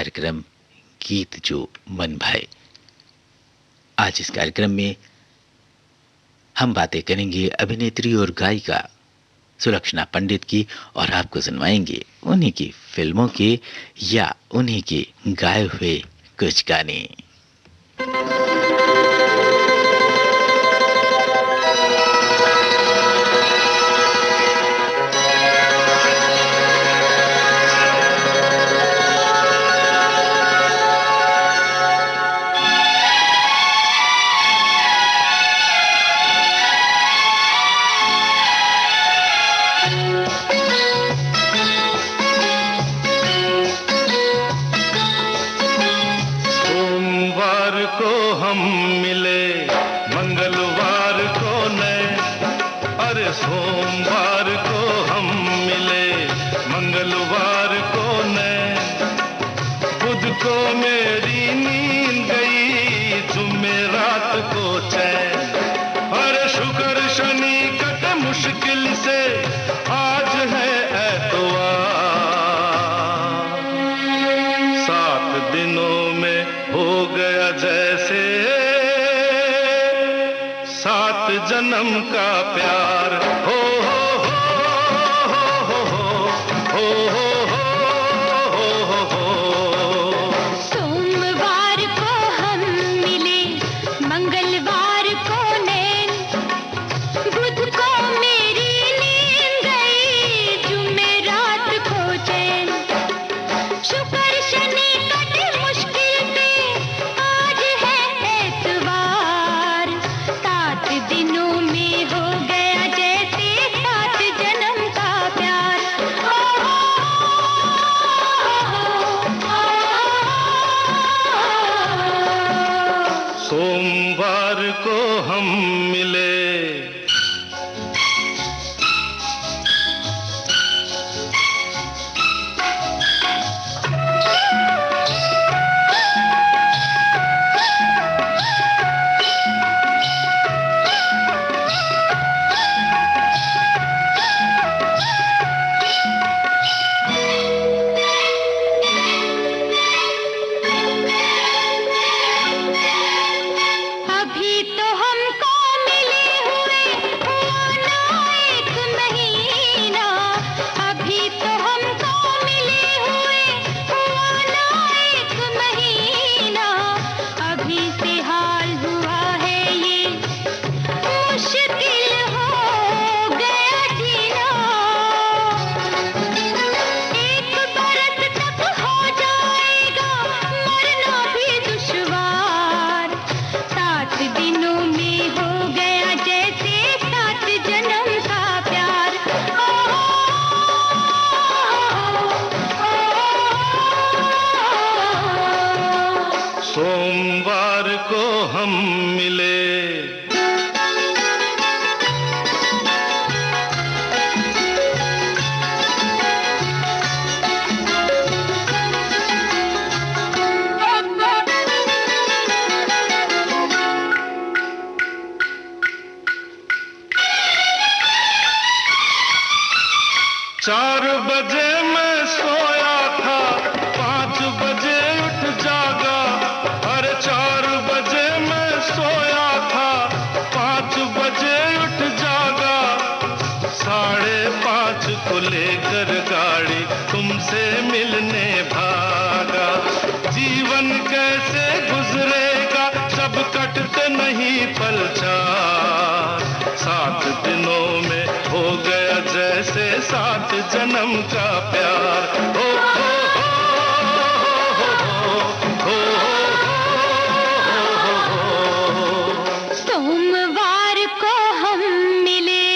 कार्यक्रम गीत जो मन भाए। आज इस कार्यक्रम में हम बातें करेंगे अभिनेत्री और गायिका सुलक्षणा पंडित की और आपको सुनवाएंगे उन्हीं की फिल्मों के या उन्हीं के गाए हुए कुछ गाने। जन्म का प्यार हो सोमवार को हम मिले, मंगलवार को नैन, बुध को मेरी नींद गई, जुमेरात को चैन, शुक्र शनि कटे मुश्किल पे, आज है एतवार, 7 दिनों में हो गया जैसे 7 जन्म का प्यार। सोमवार को हम मिले, अभी तो हमको मिले हुए हुआ ना 1 महीना, अभी तो हमको मिले हुए हुआ ना 1 महीना, अभी से हाल हुआ है ये मुश्किल हो गया जीना, 1 बरस तक हो जाएगा मरना भी दुश्वार, 7 दिनों में हो गया जैसे 7 जन्म का प्यार। सोमवार को हम मिले, चार बजे मैं सोया था, 5 बजे उठ जागा, अरे 4 बजे मैं सोया था, 5 बजे उठ जागा, 5:30 को लेकर गाड़ी तुमसे मिलने भागा, जीवन कैसे गुजरेगा जब कटते नहीं पल चार, 7 दिनों में हो गया जैसे 7 जन्म का प्यार। हो सोमवार को हम मिले,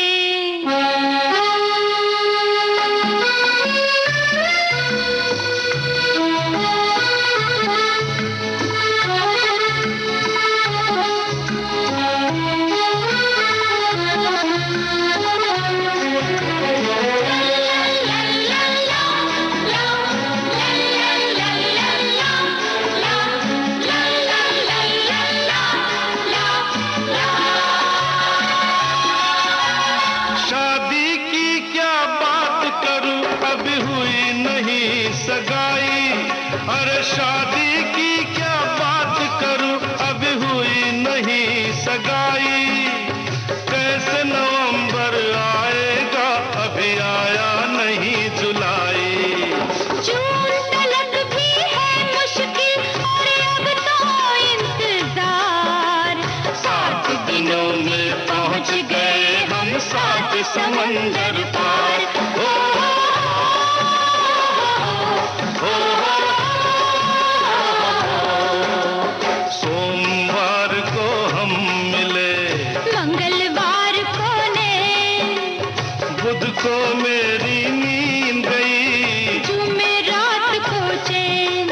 शादी की क्या बात करूं, अभी हुई नहीं सगाई। कैसे नवंबर आएगा, अभी आया नहीं जुलाई। जून तलक भी है मुश्किल और अब तो इंतजार। 7 दिनों में पहुंच गए हम 7 समंदर पार। ओ, सोमवार को हम मिले, मंगलवार को ने, बुध को मेरी नींद गई, जुमेरात को चैन।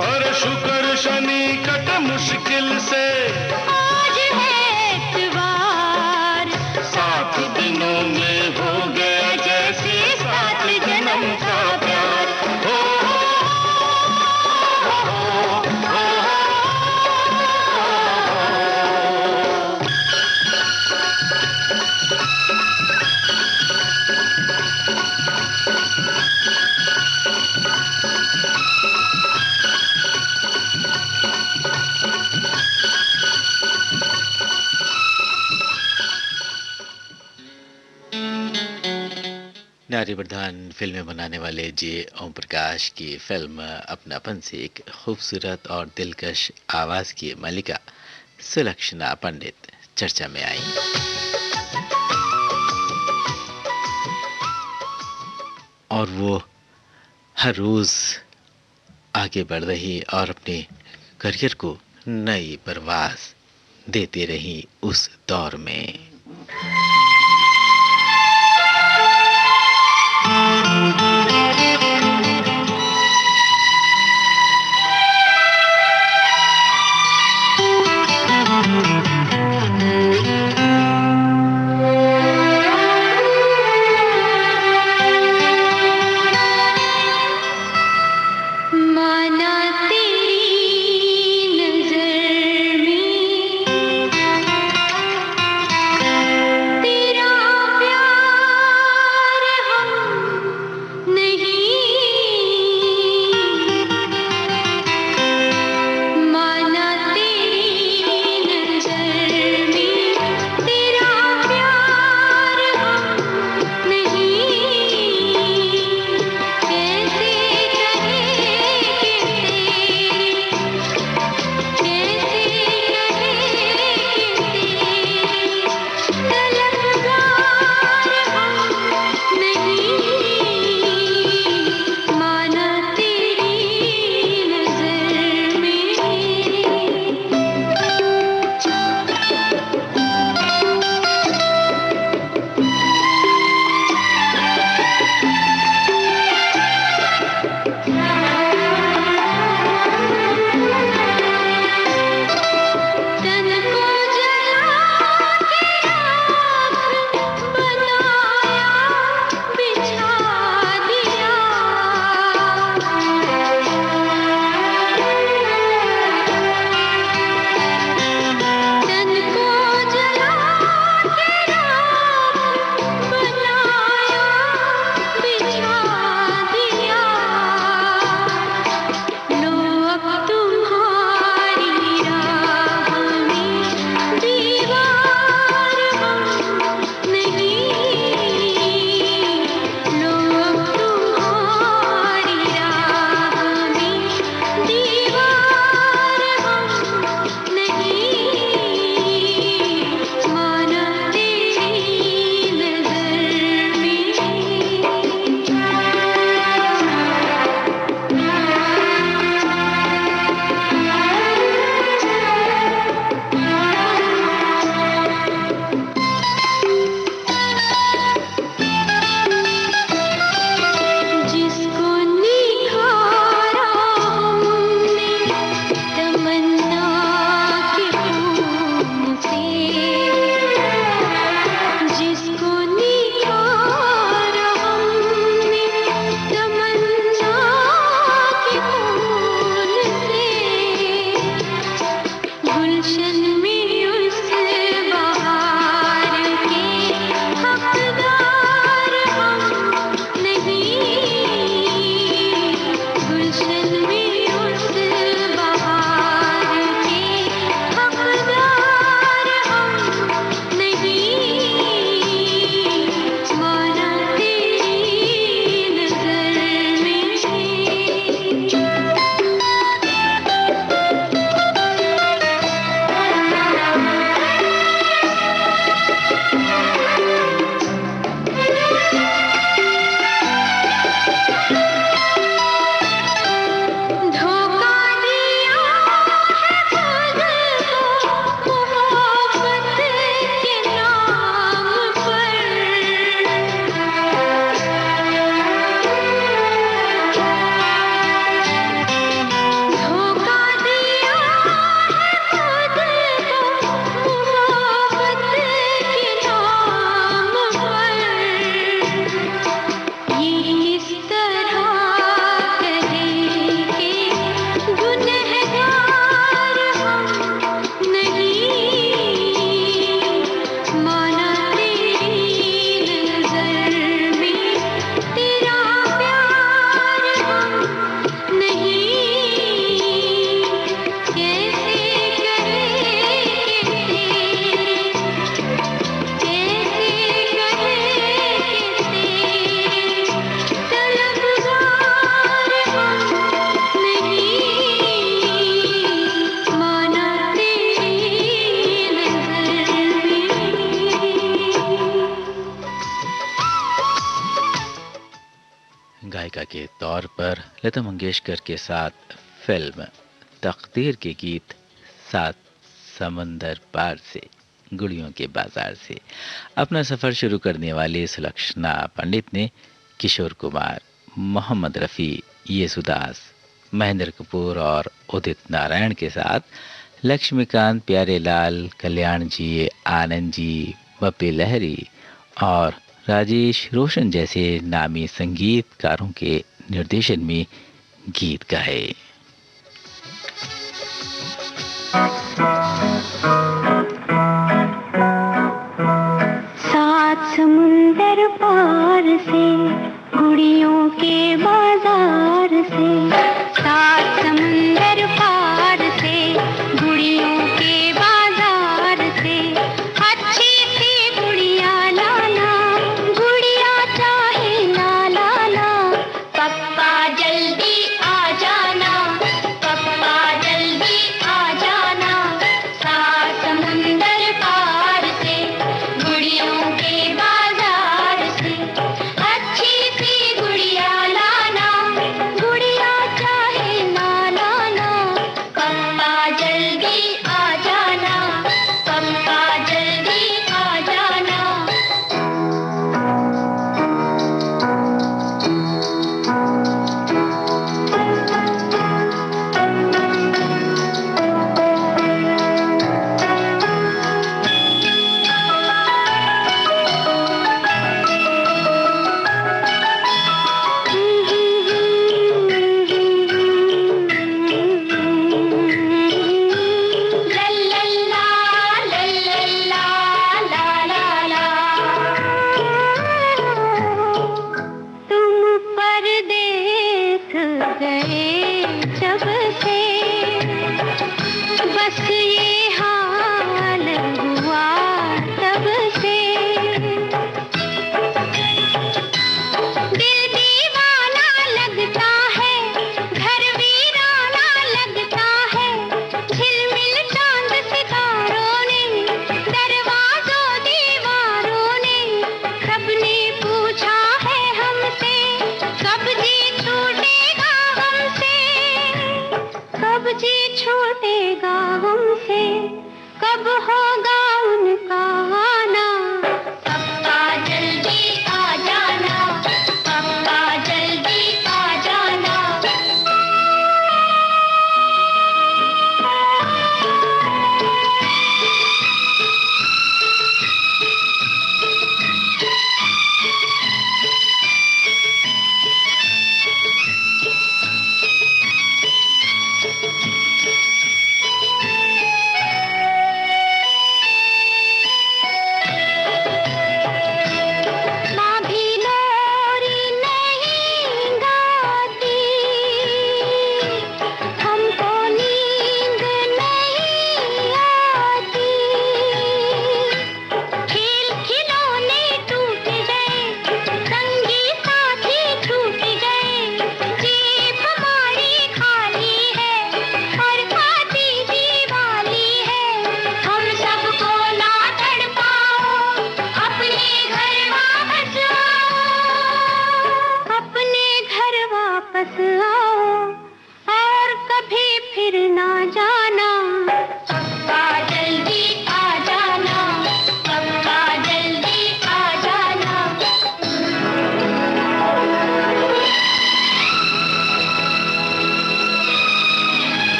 और शुक्र शनि कट मुश्किल से, आज है इतवार। 7 दिनों में हो गया जैसे 7 जन्म का प्यार। ओ, नारी प्रधान फिल्में बनाने वाले जे ओम प्रकाश की फिल्म अपनापन से एक खूबसूरत और दिलकश आवाज की मलिका सुलक्षणा पंडित चर्चा में आई। और वो हर रोज आगे बढ़ रही और अपने करियर को नई परवाज देती रही उस दौर में। माना तेरी नजर में तेरा प्यार हम नहीं, माना तेरी नजर में तेरा प्यार हम नहीं। कैसे कहें कि लता मंगेशकर के साथ फिल्म तकदीर के गीत सात समंदर पार से, गुड़ियों के बाजार से अपना सफर शुरू करने वाले सुलक्षणा पंडित ने किशोर कुमार, मोहम्मद रफ़ी, येसुदास, महेंद्र कपूर और उदित नारायण के साथ लक्ष्मीकांत, प्यारेलाल, कल्याण जी, आनंद जी, बप्पी लहरी और राजेश रोशन जैसे नामी संगीतकारों के निर्देशन में गीत गाए। सात समुंदर पार से, गुड़ियों के बाजार से, सात समुंदर पार से, गुड़ियों के बाजार से, अच्छी सी गुड़िया लाना, गुड़िया चाहे ना लाना, पप्पा जल्दी आ जाना, पप्पा जल्दी आ जाना, सात समुंदर पार से, गुड़ियों के बाजार से, अच्छी सी गुड़िया लाना, गुड़िया चाहे ना लाना, पप्पा जल्दी आ जाना, पप्पा जल्दी आ जाना। लल्लल्ला, लल्लल्ला, ला ला ला। तुम परदेस गए जब से, बस ये हाल हुआ तब से, दिल दीवाना लगता है, घर वीराना लगता है, झिलमिल चांद सितारों ने, दरवाजों दीवारों ने, सबने पूछा है हमसे, कब जी छूटेगा हमसे, कब जी छूटेगा हमसे, कब होगा उनका आना, पप्पा जल्दी आ जाना, पप्पा जल्दी आ जाना।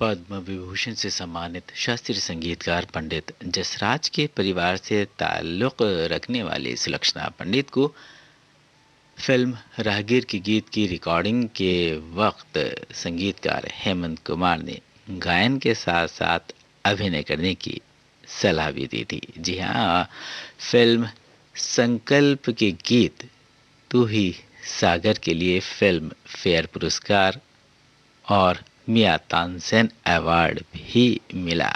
पद्म विभूषण से सम्मानित शास्त्रीय संगीतकार पंडित जसराज के परिवार से ताल्लुक रखने वाली सुलक्षणा पंडित को फिल्म राहगीर के गीत की रिकॉर्डिंग के वक्त संगीतकार हेमंत कुमार ने गायन के साथ साथ अभिनय करने की सलाह भी दी थी। जी हाँ, फिल्म संकल्प के गीत तू ही सागर के लिए फिल्म फेयर पुरस्कार और मियां तानसेन अवार्ड भी मिला।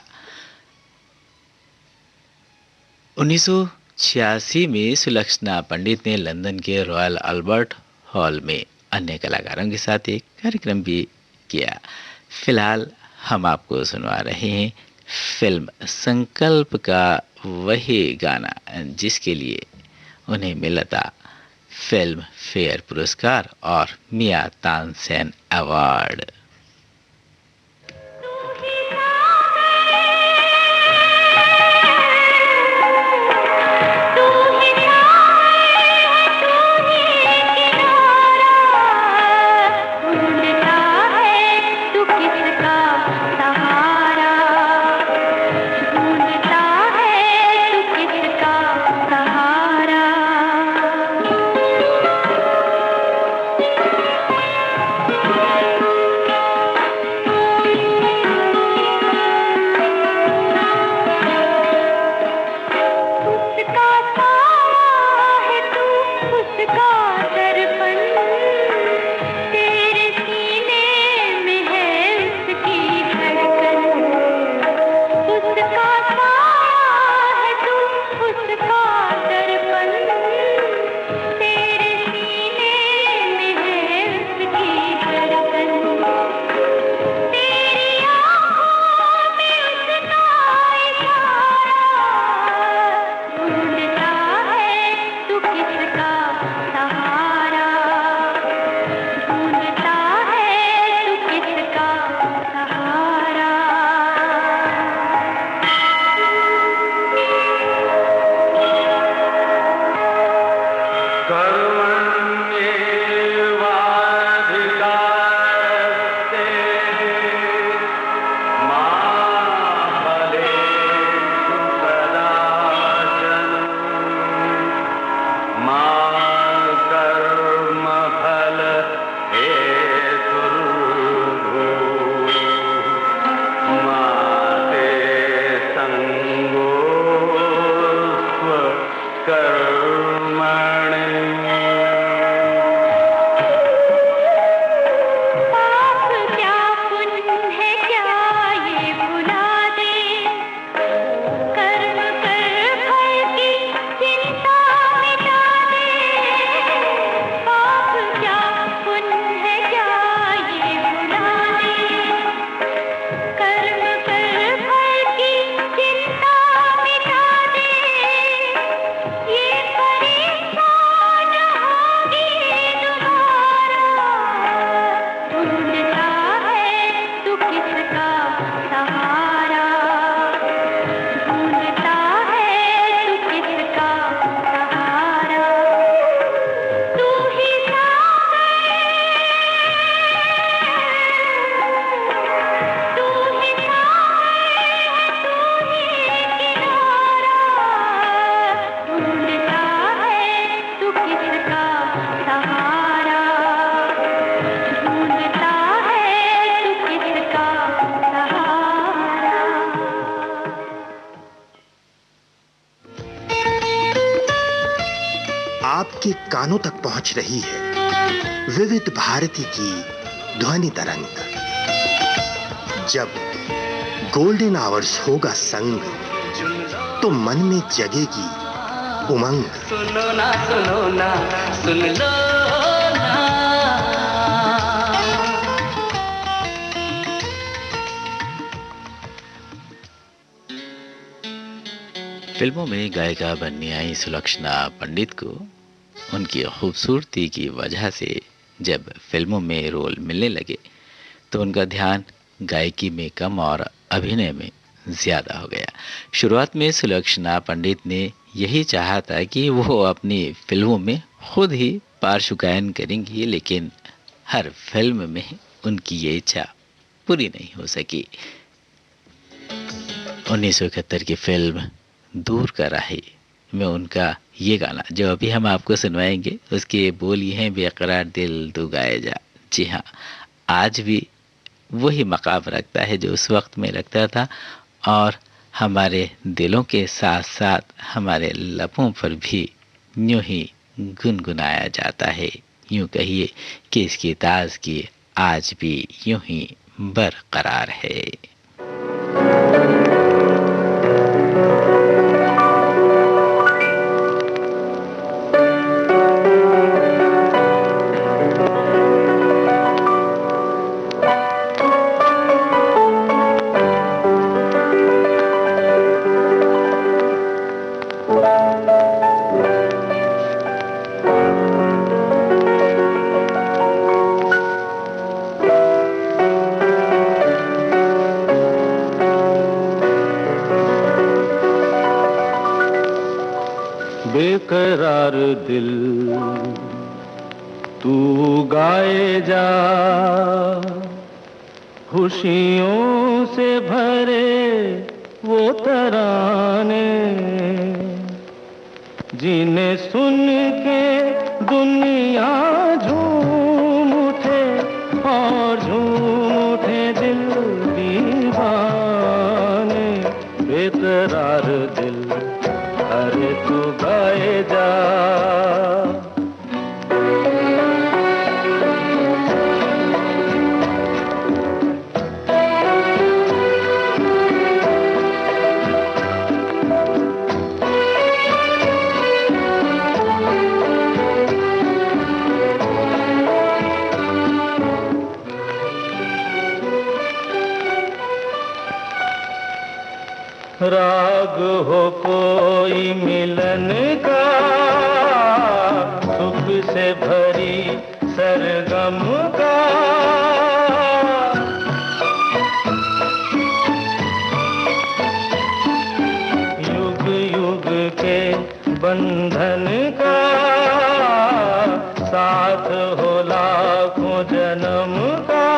1986 में सुलक्षणा पंडित ने लंदन के रॉयल अल्बर्ट हॉल में अन्य कलाकारों के साथ एक कार्यक्रम भी किया। फिलहाल हम आपको सुनवा रहे हैं फिल्म संकल्प का वही गाना जिसके लिए उन्हें मिला था फिल्म फेयर पुरस्कार और मियां तानसेन अवार्ड। आपके कानों तक पहुंच रही है विविध भारती की ध्वनि तरंग। जब गोल्डन आवर्स होगा संग तो मन में जगेगी उमंग। सुनो ना सुन लो ना। फिल्मों में गायिका बनने आई सुलक्षणा पंडित को उनकी खूबसूरती की वजह से जब फिल्मों में रोल मिलने लगे तो उनका ध्यान गायकी में कम और अभिनय में ज़्यादा हो गया। शुरुआत में सुलक्षणा पंडित ने यही चाहा था कि वो अपनी फिल्मों में खुद ही पार्श्व गायन करेंगी, लेकिन हर फिल्म में उनकी ये इच्छा पूरी नहीं हो सकी। 1971 की फिल्म दूर का राही में उनका ये गाना जो अभी हम आपको सुनवाएंगे, उसके बोल ये हैं, बेकरार दिल तू गाए जा। जी हाँ, आज भी वही मकाम रखता है जो उस वक्त में रखता था, और हमारे दिलों के साथ साथ हमारे लबों पर भी यूं ही गुनगुनाया जाता है। यूं कहिए कि इसकी ताज़गी आज भी यूं ही बरकरार है। बेकरार दिल तू गाए जा, खुशियों से भरे वो तराने, जिन्हें सुन के दुनिया झूम उठे और झूम उठे दिल दीवाने। बेकरार दिल अरे तू गाए जा। राग हो कोई मिलन का, सुख से भरी सरगम का, युग युग के बंधन का, साथ हो लाखों जन्म का,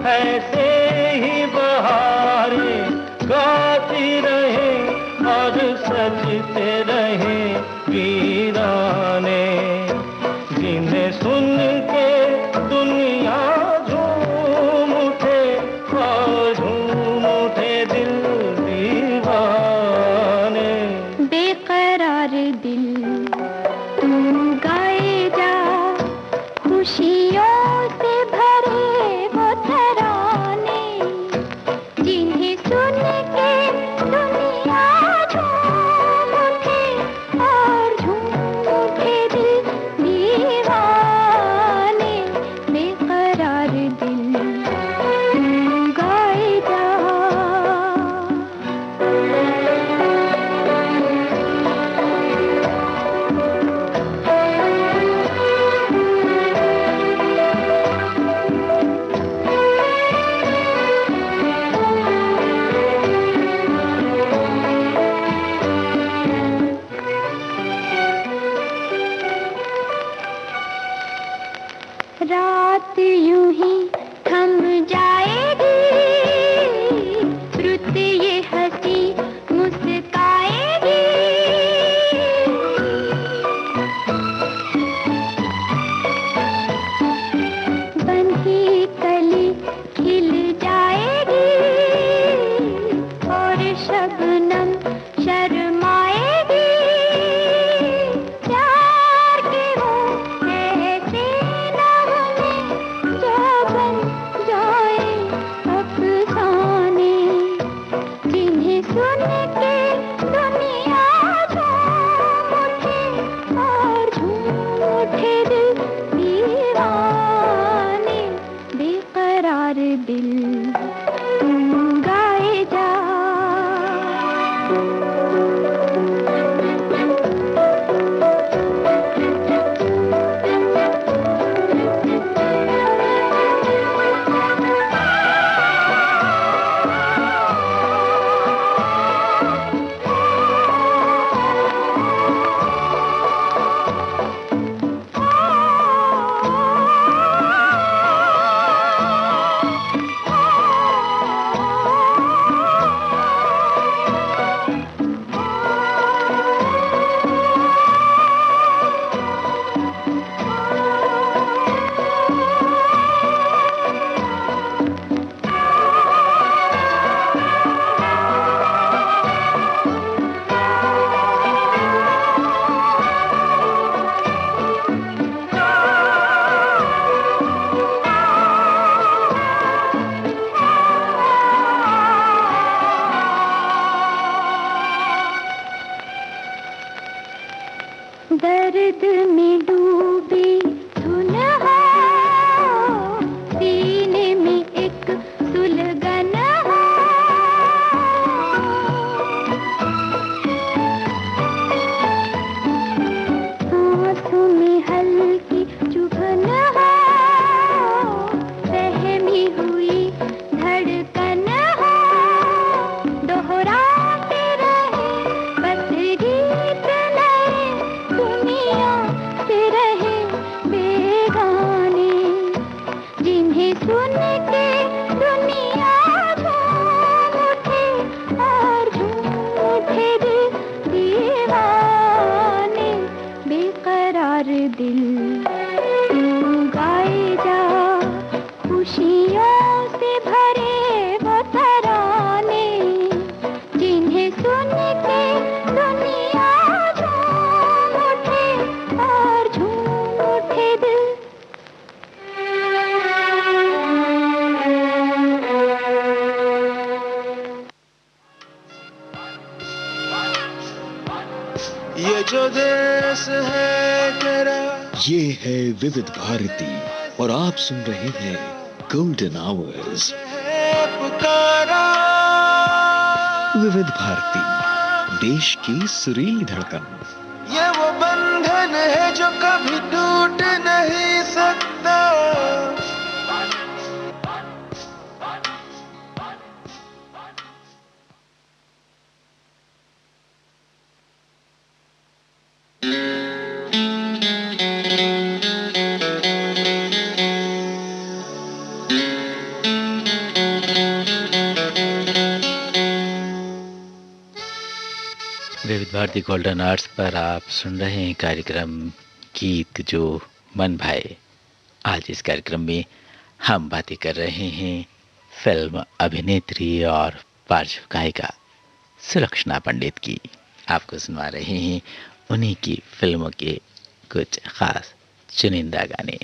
ऐसे ही बहारें गाती रहे और सजते रहे वीराने, जिन्हें सुन के दुनिया झूम उठे और झूम उठे दिल दीवाने। बेकरार दिल तू गाए जा, खुशियों से भरे वो तराने, जिन्हें सुन के दुनिया झूम उठे और झूम उठे दिल दीवाने। बेकरार दिल तू गाए जा। रात यूं ही थम जाएगी, रुत ये हंसी मुस्काएगी, बंधी कली खिल जाएगी और शबनम शर्माएगी। प्यार के हो ऐसे नगमे जो बन जाए सुन के दुनिया झूम उठे और झूम उठे दिल दीवाने, बेकरार दिल तू गाए जा खुशियों से भरे वो तराने, जिन्हें सुन के दुनिया झूम उठे और झूम उठे दिल। ये जो देश है तेरा, ये है विविध भारती और आप सुन रहे हैं गोल्डन आवर्स। है पुकारा, विविध भारती, देश की सुरीली धड़कन। ये वो बंधन है जो कभी टूट नहीं सकता। विविध भारती गोल्डन आवर्स पर आप सुन रहे हैं कार्यक्रम गीत जो मन भाए। आज इस कार्यक्रम में हम बातें कर रहे हैं फिल्म अभिनेत्री और पार्श्व गायिका सुलक्षणा पंडित की। आपको सुनवा रहे हैं उन्हीं की फिल्मों के कुछ खास चुनिंदा गाने।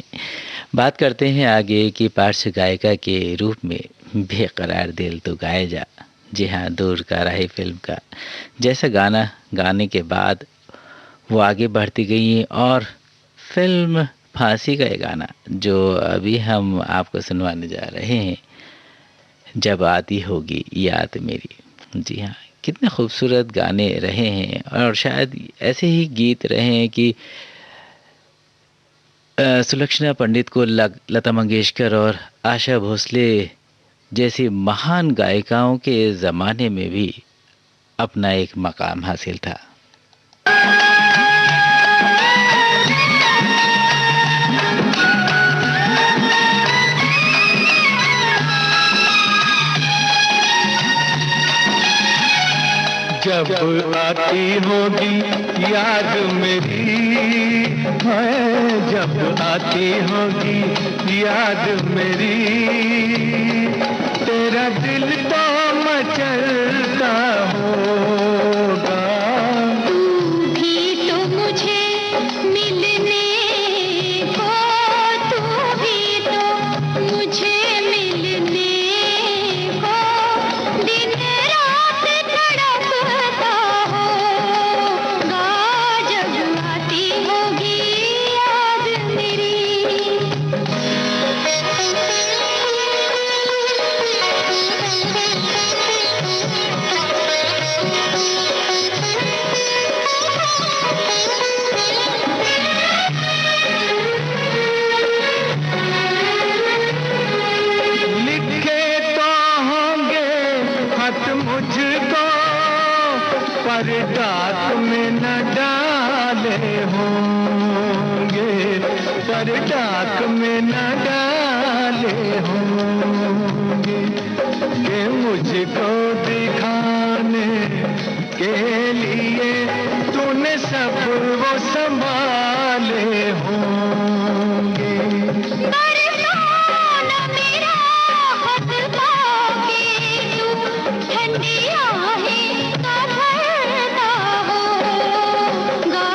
बात करते हैं आगे कि पार्श्व गायिका के रूप में बेकरार दिल तो गाए जा। जी हाँ, दूर का राही फिल्म का जैसा गाना गाने के बाद वो आगे बढ़ती गई और फिल्म फांसी का ये गाना जो अभी हम आपको सुनवाने जा रहे हैं, जब आती होगी याद मेरी। जी हाँ, कितने खूबसूरत गाने रहे हैं और शायद ऐसे ही गीत रहे हैं कि सुलक्षणा पंडित को लता मंगेशकर और आशा भोसले जैसी महान गायिकाओं के ज़माने में भी अपना एक मकाम हासिल था। जब आती होगी याद मेरी, है जब आती होगी याद मेरी, तेरा दिल तो मचलता होगा। तू भी तो मुझे मिलने को, तू भी तो मुझे मिलने को, दिन रात तड़पता होगा, जब आती होगी याद मेरी। लिखे तो होंगे खत मुझको, पर डाक में न डाले होंगे, पर डाक में न डाले होंगे, कि मुझको दिखाने के लिए तूने सब वो संभाले होंगे। बरसाना मेरा खत पाके तू ठंडी आहें का भरता होगा,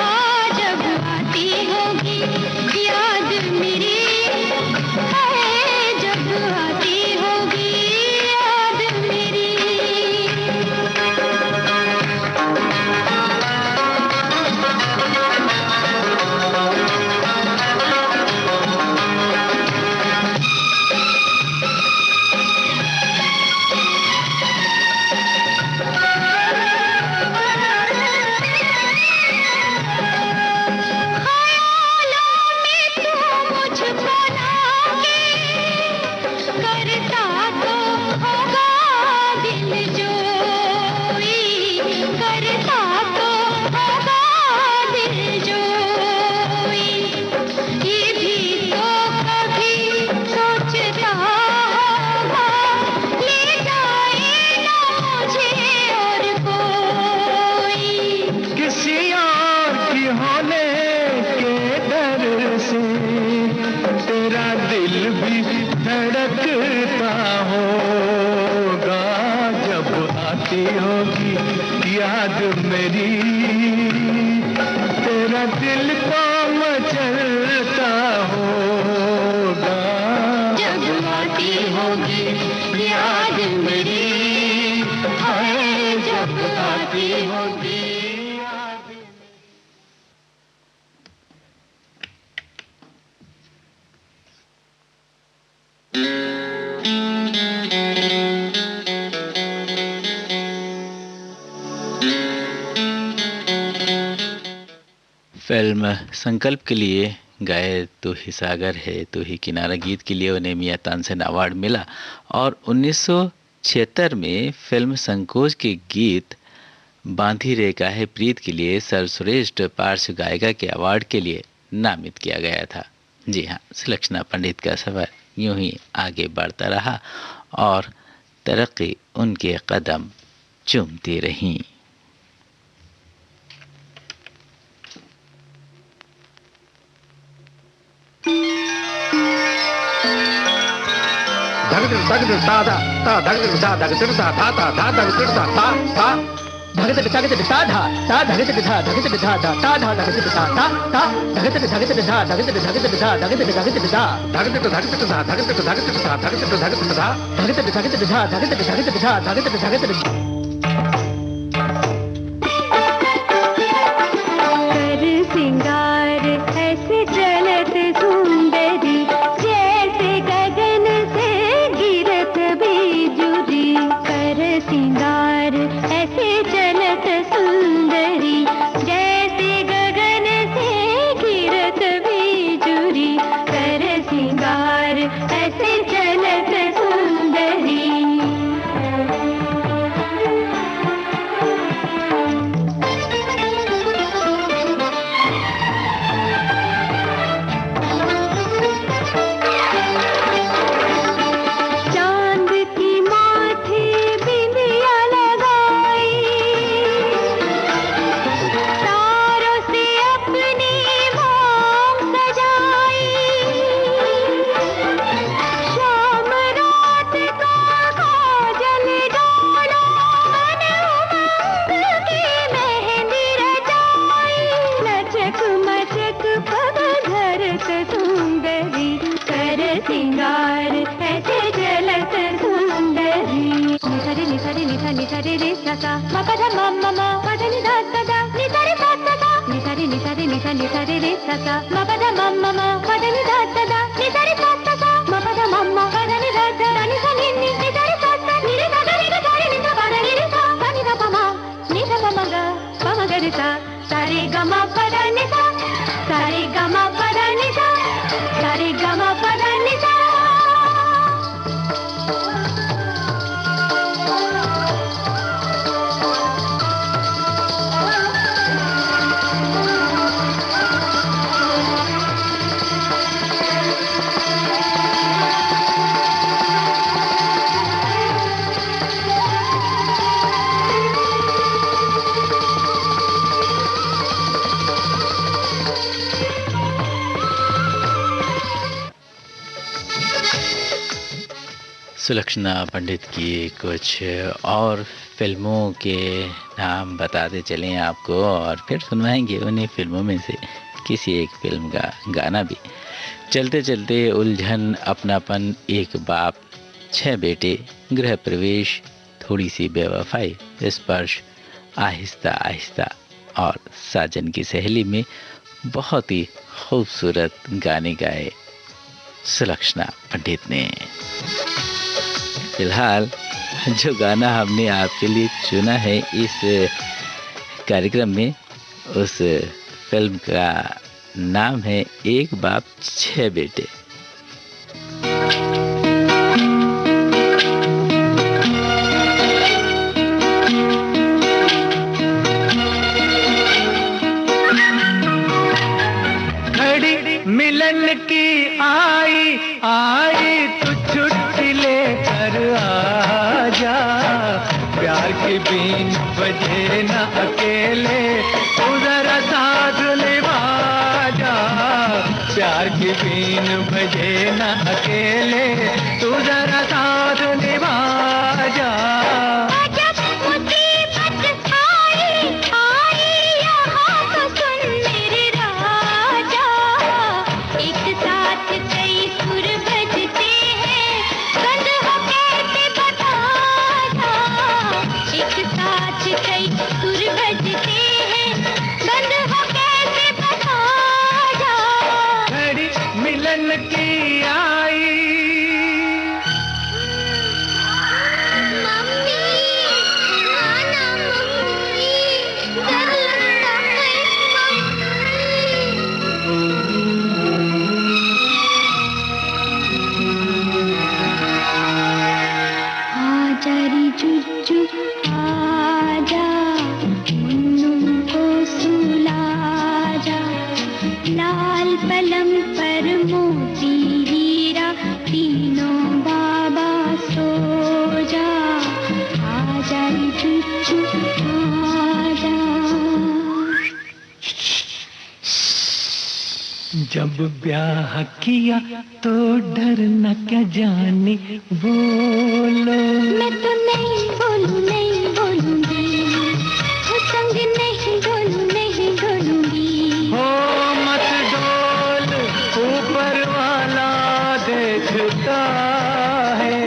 जब आती होगी याद मेरी, है जब आती होगी याद मेरी। सोचता मेरी, तेरा दिल तो मचलता होगा जब आती होगी याद मेरी, हाय जब आती होगी याद। फिल्म संकल्प के लिए गाए तू ही सागर है तू ही किनारा गीत के लिए उन्हें मियां तानसेन अवार्ड मिला और 1976 में फिल्म संकोच के गीत बांधी रे काहे प्रीत के लिए सर्वश्रेष्ठ पार्श्व गायिका के अवार्ड के लिए नामित किया गया था। जी हाँ, सुलक्षणा पंडित का सफ़र यूं ही आगे बढ़ता रहा और तरक्की उनके कदम चूमती रहीं। सिंगार ऐसे चलत सुंदरी, जैसे गगन से गिरत बिजुरी। कर सिंगार ऐसे चलत सुंदरी, जैसे गगन से गिरत बिजुरी। कर सिंगार ऐसे चलत सुंदरी। चांद की माथे बिंदिया लगाई, तारों से अपनी मोम सजाई। शाम रात का काजल डाला, मन उमंग की मेहंदी रचाई। लचक मचक पग धरत सुंदरी, कर सिंगार ऐसे जलत सुंदरी। निसरे निसरे निसा निसरे रे सा मा पा धा मा मा मा पा धा नि धा सा धा निसरे सा सा धा। निसरे निसरे निसा निसरे रे सा मा पा धा मा मा मा पा धा नि धा सा धा निसरे सा सा धा मा पा धा मा मा पा धा नि धा सा धा नि सा नि नि निसरे सा सा नि रे सा धा नि रे सा रे नि सा पा धा नि रे सा सा नि धा पा मा नि धा पा मा गा पा मा गा रे सा सा रे गा मा पा धा नि सा सा रे गा मा पा धा नि सा सा रे गा मा पा धा नि सा। सुलक्षणा पंडित की कुछ और फिल्मों के नाम बताते चलें आपको और फिर सुनवाएंगे उन्हीं फिल्मों में से किसी एक फिल्म का गाना भी। चलते चलते उलझन, अपनापन, एक बाप, 6 बेटे, गृह प्रवेश, थोड़ी सी बेवफाई, स्पर्श, आहिस्ता आहिस्ता और साजन की सहेली में बहुत ही खूबसूरत गाने गाए सुलक्षणा पंडित ने। फिलहाल जो गाना हमने आपके लिए चुना है इस कार्यक्रम में, उस फिल्म का नाम है एक बाप 6 बेटे। घड़ी मिलन की आई आई, तू छुट्टी लेकर आ जा। प्यार की बीन बजे न अकेले, तू जरा साथ निभा जा। प्यार की बीन बजे न अकेले, तू जरा साथ निभा जा। जब मुसीबत आई मिलन की आई। मम्मी आना मम्मी डर लगता है आजा रे जुज्जू आजा मुन्नू को सुला जा लाल पलंग पर मोती हीरा तीनों बाबा सो जा आजा रे जुज्जू आजा। जब ब्याह किया तो डरना क्या जाने बोलो। मैं तो नहीं बोलूंगी हो संग नहीं डोलूंगी हो मत डोल ऊपर वाला देखता है।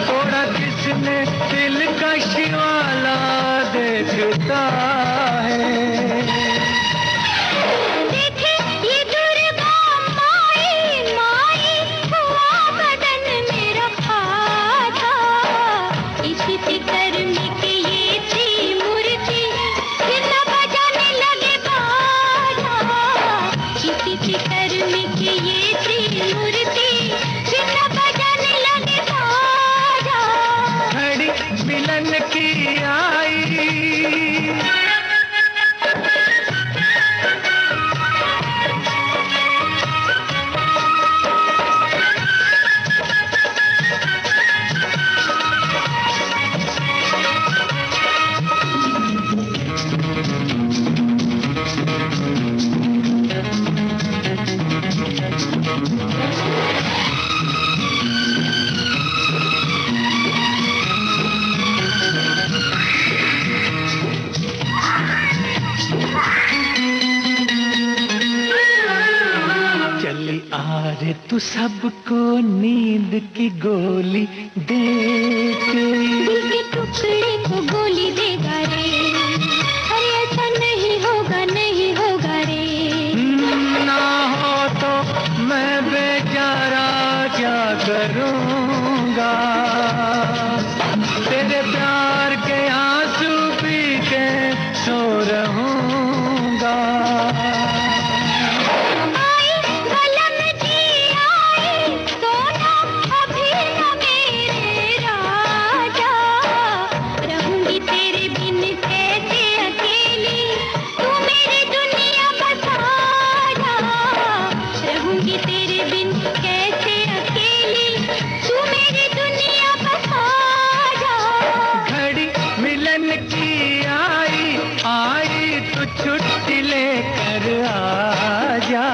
थोड़ा किसने दिलकश वाला देखता है। देखे ये दुर्गा माई माई हुआ बदन मेरा खाधा इसी फिक्र में कि ये थी मूर्ति फिर न बजाने लगे बाजा इसी फिक्र में कि ये थी मूर्ति फिर न बजाने लगे बाजा। घड़ी मिलन की आई। चली आ रे तू सबको नींद की गोली दे के। दिल के टुकड़े को गोली देगा रे अरे ऐसा नहीं होगा रे। ना हो तो मैं बेचारा क्या करूँगा। तेरे प्यार के आंसू पी के सो रहूँगा। आई कलम जी आई सोना अभी न मेरे राजा रहूंगी तेरे बिन कैसे अकेली तू मेरी दुनिया बसा जा रहूंगी तेरे बिन कैसे अकेली तू मेरी दुनिया बसा जा। घड़ी मिलन की आई आई तो छुट्टी लेकर आ जा।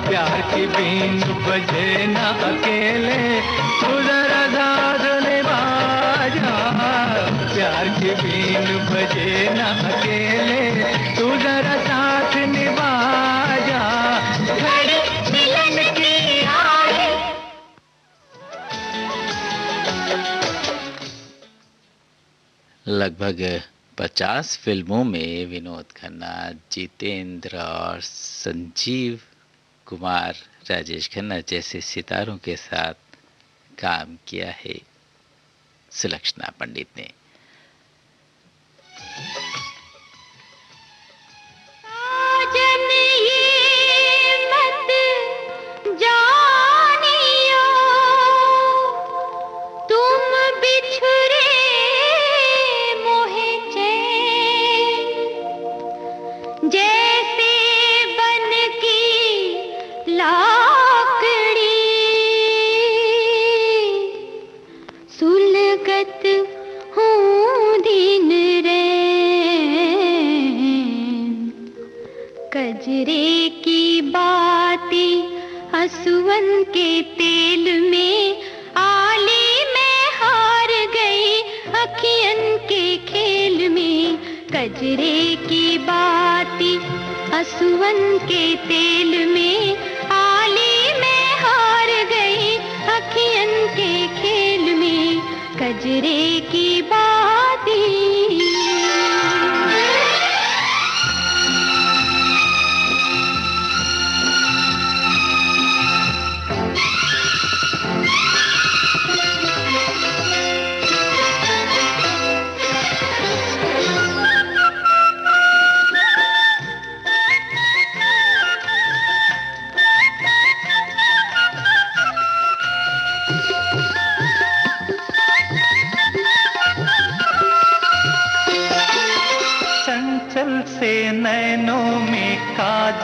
प्यार की बीन बजे ना अकेले तू जरा साथ निभा जा। प्यार की बीन बजे ना अकेले तू जरा साथ निभा जा। घड़ी मिलन की आई। लगभग 50 फिल्मों में विनोद खन्ना, जितेंद्र और संजीव कुमार, राजेश खन्ना जैसे सितारों के साथ काम किया है सुलक्षणा पंडित ने। साजन ये मत जानियो तुम बिछुरे मोहे चैन जैसे बन की लाकड़ी सुलगत हूँ दिन रैन कजरे की बातें हसुवन के तेल में आली में हार गई अखियन के खेल में कजरे की बातें हसुवन के तेल में आली में हार गई अखियन के खेल में कजरे की बातें।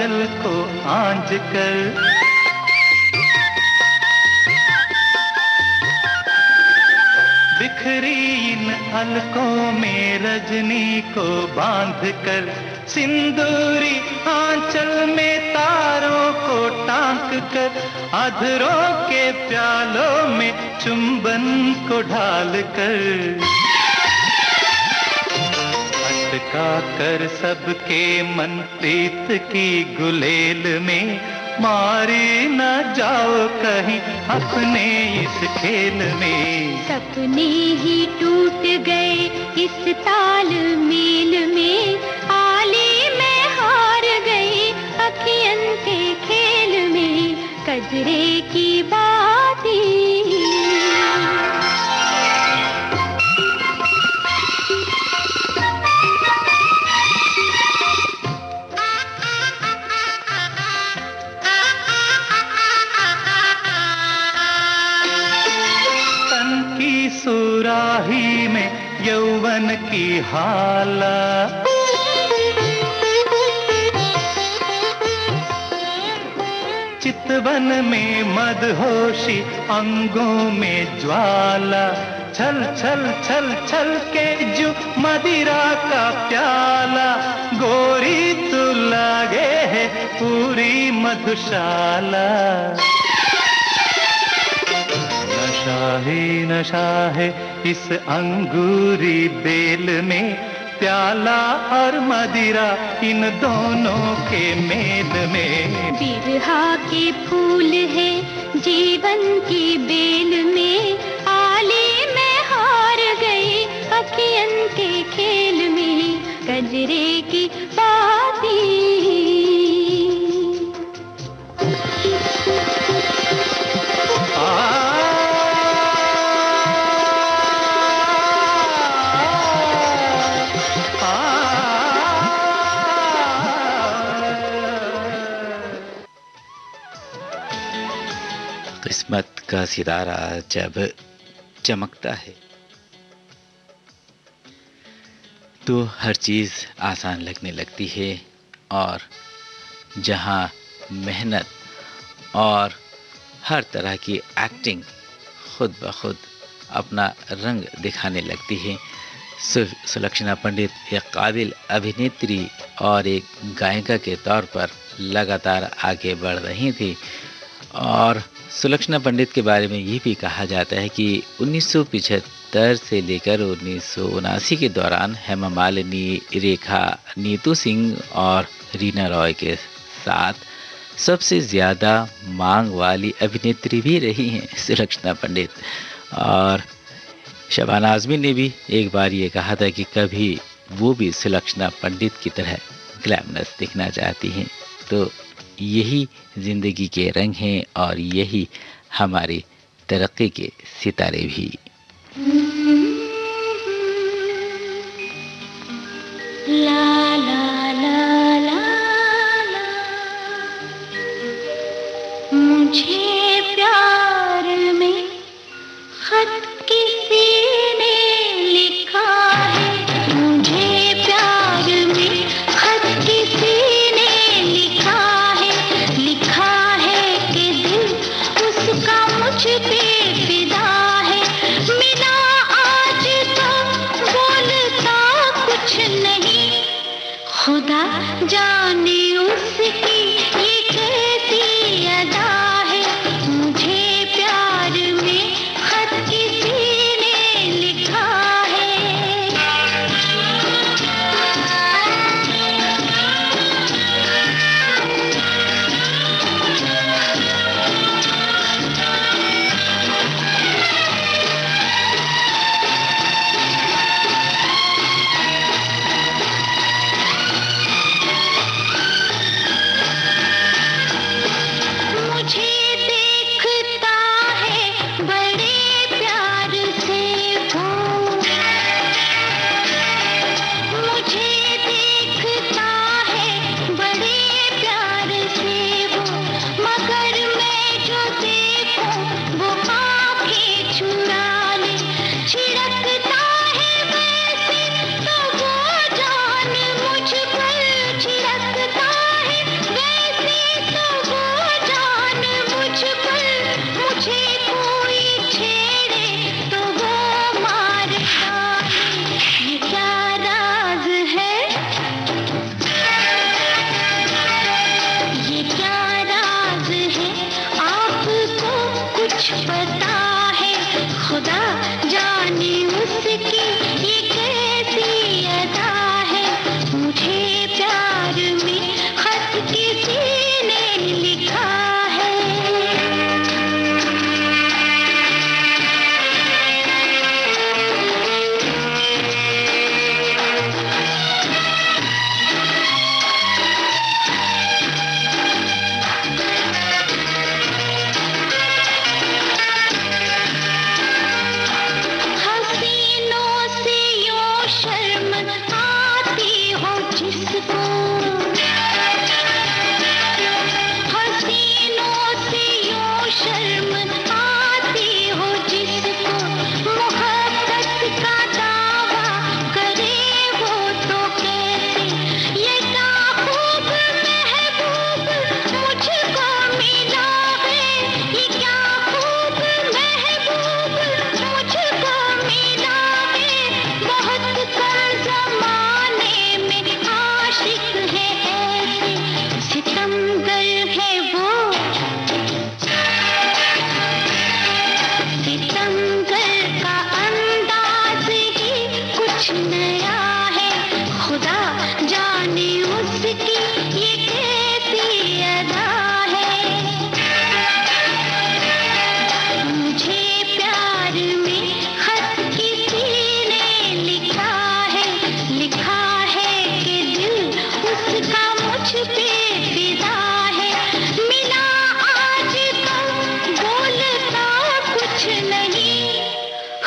आंचल को आंज कर। बिखरी इन अलकों में रजनी को बांध कर, सिंदूरी आंचल में तारों को टांक कर, अधरों के प्यालों में चुंबन को ढाल कर, अटका कर सबके मन प्रीत की गुलेल में, मारी न जाओ कहीं अपने इस खेल में। सपने ही टूट गए इस ताल मेल में, आली में हार गई अखियन के खेल में, कजरे की बाती सुराही में यौवन की हाला, चितवन में मदहोशी अंगों में ज्वाला, छल छल छल छल के जो मदिरा का प्याला, गोरी तू लागे है पूरी मधुशाला। नशा है इस अंगूरी बेल में, प्याला और मदिरा इन दोनों के मेल में। बिरहा के फूल है जीवन की बेल में, आली में हार गई अखियन के खेल में, कजरे की बाती किस्मत का सितारा जब चमकता है तो हर चीज़ आसान लगने लगती है, और जहां मेहनत और हर तरह की एक्टिंग खुद ब खुद अपना रंग दिखाने लगती है। सुलक्षणा पंडित एक काबिल अभिनेत्री और एक गायिका के तौर पर लगातार आगे बढ़ रही थी, और सुलक्षणा पंडित के बारे में ये भी कहा जाता है कि 1975 से लेकर 1979 के दौरान हेमा मालिनी, रेखा, नीतू सिंह और रीना रॉय के साथ सबसे ज़्यादा मांग वाली अभिनेत्री भी रही हैं सुलक्षणा पंडित। और शबाना आज़मी ने भी एक बार ये कहा था कि कभी वो भी सुलक्षणा पंडित की तरह ग्लैमरस दिखना चाहती हैं। तो यही ज़िंदगी के रंग हैं और यही हमारे तरक्की के सितारे भी। ला ला ला ला ला, मुझे प्यार में खत किसी ने लिखा है, मुझे प्यार में खत किसी ने लिखा है, लिखा है कि दिल उसका मुझ पे फिदा है, मिला आज तो बोलता कुछ नहीं, खुदा जाने उसकी ये कैसी अदा है, मुझे प्यार में खत किसी ने लिखा है।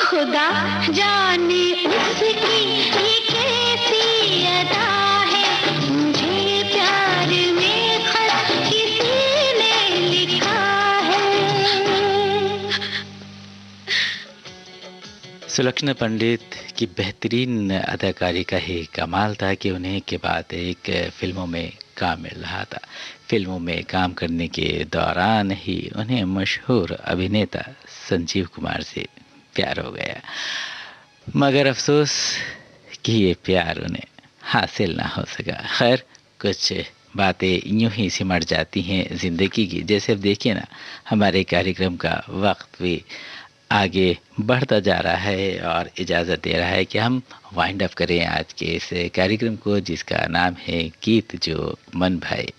खुदा जाने उसकी ये कैसी अदा है, मुझे प्यार में खत किसी ने लिखा है। सुलक्षणा पंडित की बेहतरीन अदाकारी का ही कमाल था कि उन्हें के बाद एक फिल्मों में काम मिल रहा था। फिल्मों में काम करने के दौरान ही उन्हें मशहूर अभिनेता संजीव कुमार से प्यार हो गया, मगर अफसोस कि ये प्यार उन्हें हासिल ना हो सका। खैर, कुछ बातें यूं ही सिमट जाती हैं ज़िंदगी की। जैसे अब देखिए ना, हमारे कार्यक्रम का वक्त भी आगे बढ़ता जा रहा है और इजाज़त दे रहा है कि हम वाइंड अप करें आज के इस कार्यक्रम को, जिसका नाम है गीत जो मन भाए।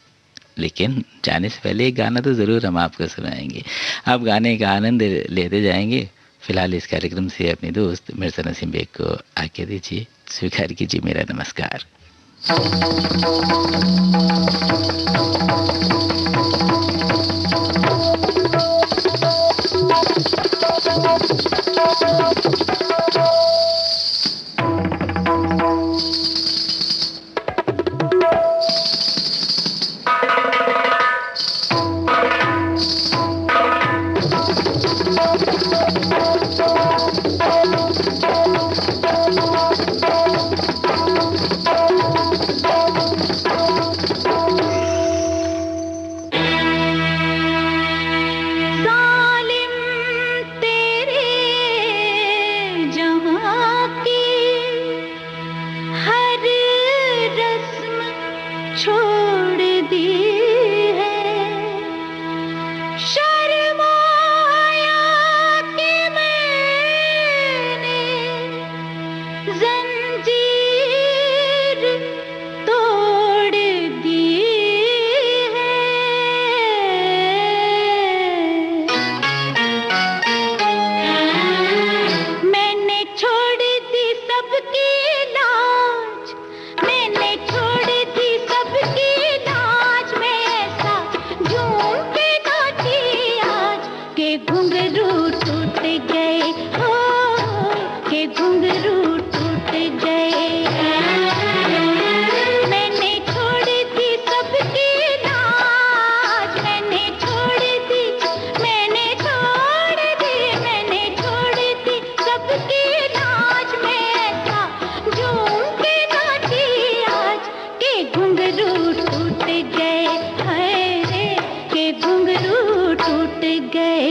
लेकिन जाने से पहले एक गाना तो ज़रूर हम आपको सुनाएंगे। आप गाने का आनंद लेते जाएंगे। फिलहाल इस कार्यक्रम से अपने दोस्त मिर्ज़ा नसीम बेग को आज्ञा दीजिए। स्वीकार कीजिए मेरा नमस्कार। टूट गए